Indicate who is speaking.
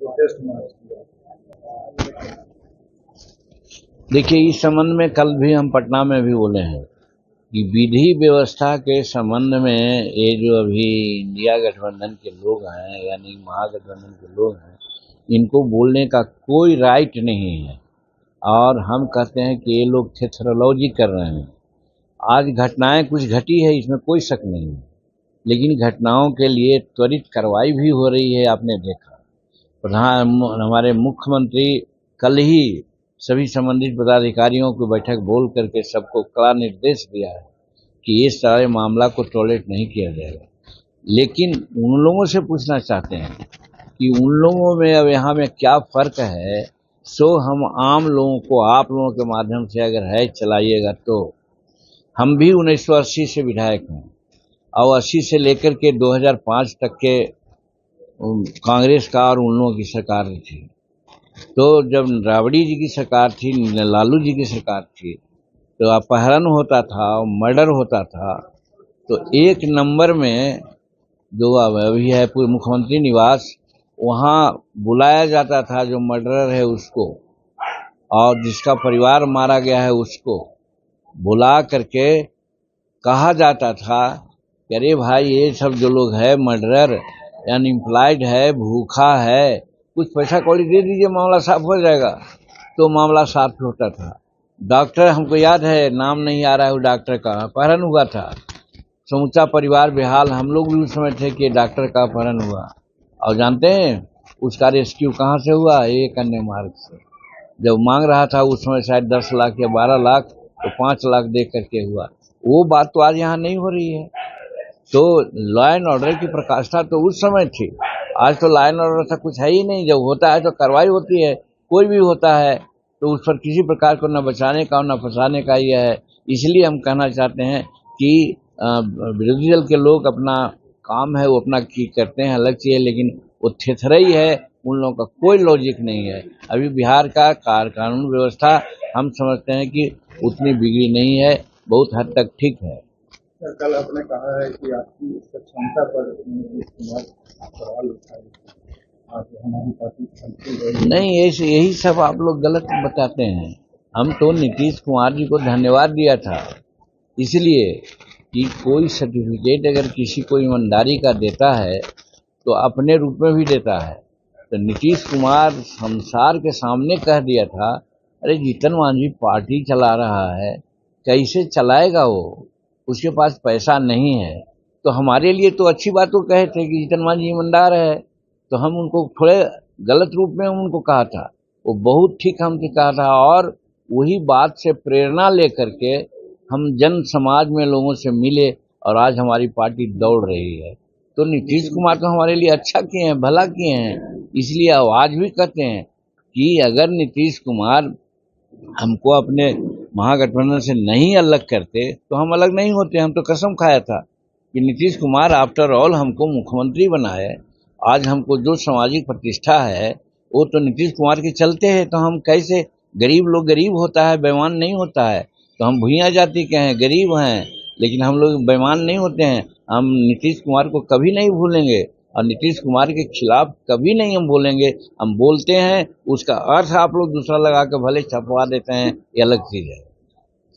Speaker 1: Protest मार्च किया।
Speaker 2: देखिए, इस संबंध में कल भी हम पटना में भी बोले हैं कि विधि व्यवस्था के संबंध में ये जो अभी इंडिया गठबंधन के लोग हैं, यानी महागठबंधन के लोग हैं, इनको बोलने का कोई राइट नहीं है। और हम कहते हैं कि ये लोग थेथरोलॉजी कर रहे हैं। आज घटनाएं कुछ घटी है, इसमें कोई शक नहीं है, लेकिन घटनाओं के लिए त्वरित कार्रवाई भी हो रही है। आपने देखा, हमारे मुख्यमंत्री कल ही सभी संबंधित पदाधिकारियों की बैठक बोल करके सबको कड़ा निर्देश दिया है कि ये सारे मामला को टॉलरेट नहीं किया जाएगा। लेकिन उन लोगों से पूछना चाहते हैं कि उन लोगों में अब यहाँ में क्या फ़र्क है। सो हम आम लोगों को आप लोगों के माध्यम से अगर है चलाइएगा तो हम भी 1980 से विधायक हैं और 80 से लेकर के 2005 तक के कांग्रेस का और उन लोगों की सरकार थी। तो जब राबड़ी जी की सरकार थी, लालू जी की सरकार थी, तो अपहरण होता था, मर्डर होता था, तो एक नंबर में जो अभी है मुख्यमंत्री निवास, वहाँ बुलाया जाता था जो मर्डरर है उसको, और जिसका परिवार मारा गया है उसको बुला करके कहा जाता था कि अरे भाई, ये सब जो लोग है मर्डरर, अनएम्प्लॉयड है, भूखा है, कुछ पैसा कौड़ी दे दीजिए, मामला साफ हो जाएगा। तो मामला साफ होता था। डॉक्टर, हमको याद है, नाम नहीं आ रहा है वो डॉक्टर का, अपहरण हुआ था, समूचा परिवार बेहाल। हम लोग भी उस समय थे कि डॉक्टर का अपहरण हुआ, और जानते हैं उसका रेस्क्यू कहाँ से हुआ? एक अन्य मार्ग से। जब मांग रहा था उस समय शायद 10 लाख या 12 लाख, तो 5 लाख दे करके हुआ। वो बात तो आज यहाँ नहीं हो रही है। तो लॉ एंड ऑर्डर की प्रकाष्ठा तो उस समय थी, आज तो लॉ एंड ऑर्डर का कुछ है ही नहीं। जब होता है तो कार्रवाई होती है, कोई भी होता है तो उस पर किसी प्रकार को न बचाने का और न फंसाने का यह है। इसलिए हम कहना चाहते हैं कि विरोधी दल के लोग अपना काम है वो अपना करते हैं, अलग चीज है, लेकिन वो थेथरई है, उन लोगों का कोई लॉजिक नहीं है। अभी बिहार का कानून व्यवस्था हम समझते हैं कि उतनी बिगड़ी नहीं है, बहुत हद तक ठीक है।
Speaker 1: कल आपने कहा है कि आपकी क्षमता पर नीतीश कुमार सवाल उठाए, आज हमारी पार्टी
Speaker 2: नहीं, यही सब आप लोग गलत बताते हैं। हम तो नीतीश कुमार जी को धन्यवाद दिया था, इसलिए कि कोई सर्टिफिकेट अगर किसी को ईमानदारी का देता है तो अपने रूप में भी देता है। तो नीतीश कुमार संसार के सामने कह दिया था, अरे जीतन मांझी पार्टी चला रहा है, कैसे चलाएगा वो, उसके पास पैसा नहीं है। तो हमारे लिए तो अच्छी बात वो कहे थे कि जीतन मांझी ईमानदार है, तो हम उनको थोड़े गलत रूप में उनको कहा था, वो बहुत ठीक हमसे कहा था। और वही बात से प्रेरणा लेकर के हम जन समाज में लोगों से मिले और आज हमारी पार्टी दौड़ रही है। तो नीतीश कुमार तो हमारे लिए अच्छा किए हैं, भला किए हैं, इसलिए आज भी कहते हैं कि अगर नीतीश कुमार हमको अपने महागठबंधन से नहीं अलग करते तो हम अलग नहीं होते। हम तो कसम खाया था कि नीतीश कुमार आफ्टर ऑल हमको मुख्यमंत्री बनाए। आज हमको जो सामाजिक प्रतिष्ठा है वो तो नीतीश कुमार के चलते हैं। तो हम कैसे, गरीब लोग गरीब होता है, बेईमान नहीं होता है। तो हम भुइयां जाति के हैं, गरीब हैं, लेकिन हम लोग बेईमान नहीं होते हैं। हम नीतीश कुमार को कभी नहीं भूलेंगे और नीतीश कुमार के खिलाफ कभी नहीं हम बोलेंगे। हम बोलते हैं, उसका अर्थ आप लोग दूसरा लगा के भले छपवा देते हैं, ये अलग चीज है।